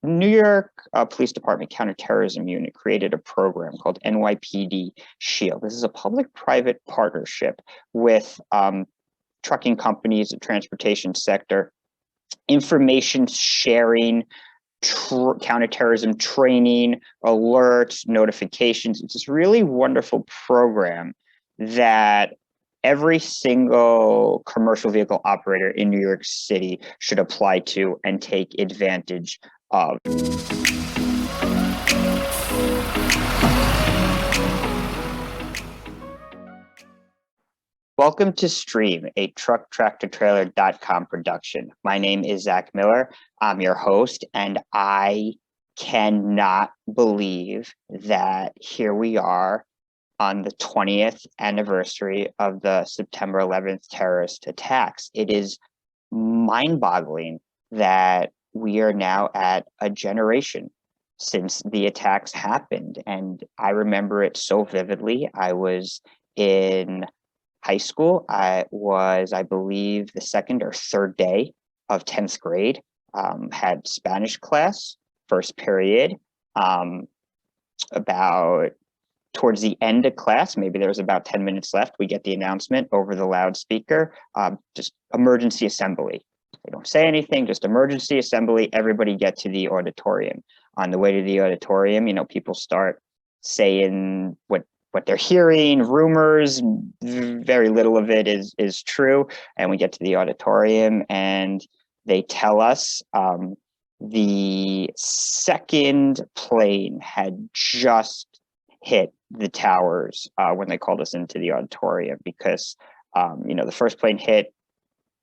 New York Police Department Counterterrorism Unit created a program called NYPD Shield. This is a public-private partnership with trucking companies, the transportation sector, information sharing, counterterrorism training, alerts, notifications. It's this really wonderful program that every single commercial vehicle operator in New York City should apply to and take advantage of. Welcome to Stream, a trucktractortrailer.com production. My name is Zach Miller. I'm your host, and I cannot believe that here we are on the 20th anniversary of the September 11th terrorist attacks. It is mind-boggling that we are now at a generation since the attacks happened, and I remember it so vividly. I was in high school. I was, I believe, the second or third day of 10th grade, had Spanish class, first period. About towards the end of class, maybe there was about 10 minutes left, we get the announcement over the loudspeaker, just emergency assembly. They don't say anything, just emergency assembly, everybody get to the auditorium. On the way to the auditorium, people start saying what they're hearing, rumors, very little of it is true. And we get to the auditorium and they tell us the second plane had just hit the towers when they called us into the auditorium because, the first plane hit,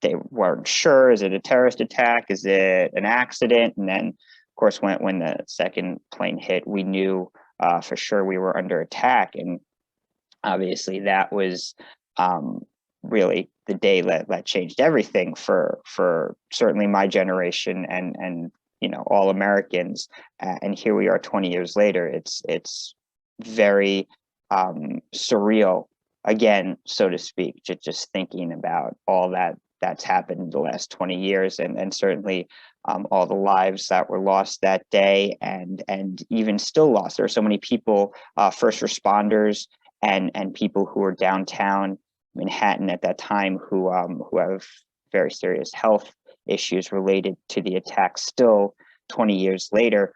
they weren't sure, is it a terrorist attack? Is it an accident? And then, of course, when the second plane hit, we knew for sure we were under attack. And obviously that was really the day that changed everything for certainly my generation and all Americans. And here we are 20 years later. It's very surreal again, so to speak, just thinking about all that's happened in the last 20 years and certainly all the lives that were lost that day and even still lost. There are so many people, first responders and people who were downtown Manhattan at that time who have very serious health issues related to the attack still 20 years later.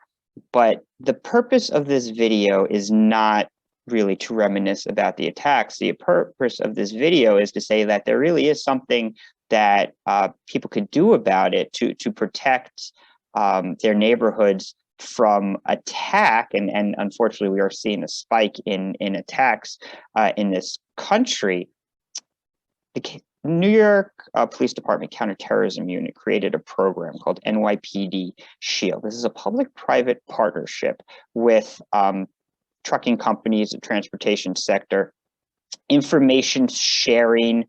But the purpose of this video is not really to reminisce about the attacks. The purpose of this video is to say that there really is something that people could do about it to protect their neighborhoods from attack. And unfortunately, we are seeing a spike in attacks in this country. The New York Police Department Counterterrorism Unit created a program called NYPD Shield. This is a public-private partnership with trucking companies, the transportation sector, information sharing,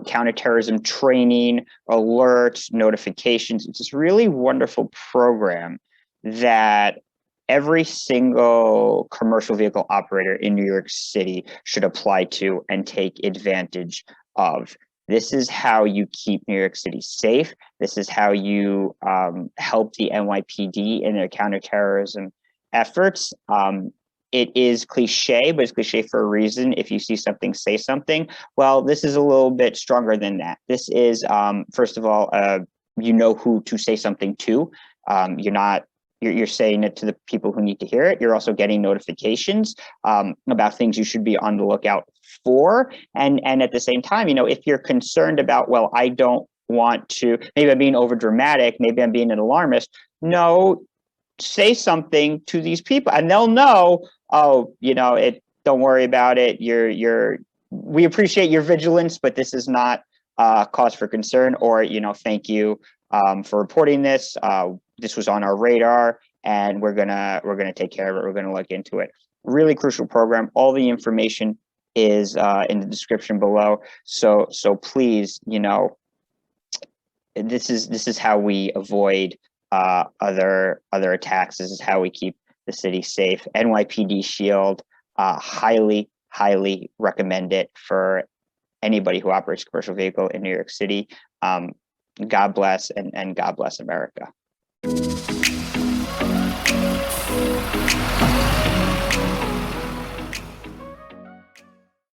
counterterrorism training, alerts, notifications. It's this really wonderful program that every single commercial vehicle operator in New York City should apply to and take advantage of. This is how you keep New York City safe. This is how you help the NYPD in their counterterrorism efforts. It is cliche, but it's cliche for a reason. If you see something, say something. Well, this is a little bit stronger than that. This is, first of all, you know who to say something to. You're saying it to the people who need to hear it. You're also getting notifications about things you should be on the lookout for. And at the same time, if you're concerned about, well, I don't want to, maybe I'm being over dramatic, maybe I'm being an alarmist. No, say something to these people and they'll know, oh, don't worry about it. We appreciate your vigilance, but this is not cause for concern, or, thank you for reporting this. This was on our radar and we're gonna take care of it. We're gonna look into it. Really crucial program. All the information is in the description below. So please, this is how we avoid other attacks. This is how we keep the city safe. NYPD Shield, highly recommend it for anybody who operates a commercial vehicle in New York City. God bless and God bless America.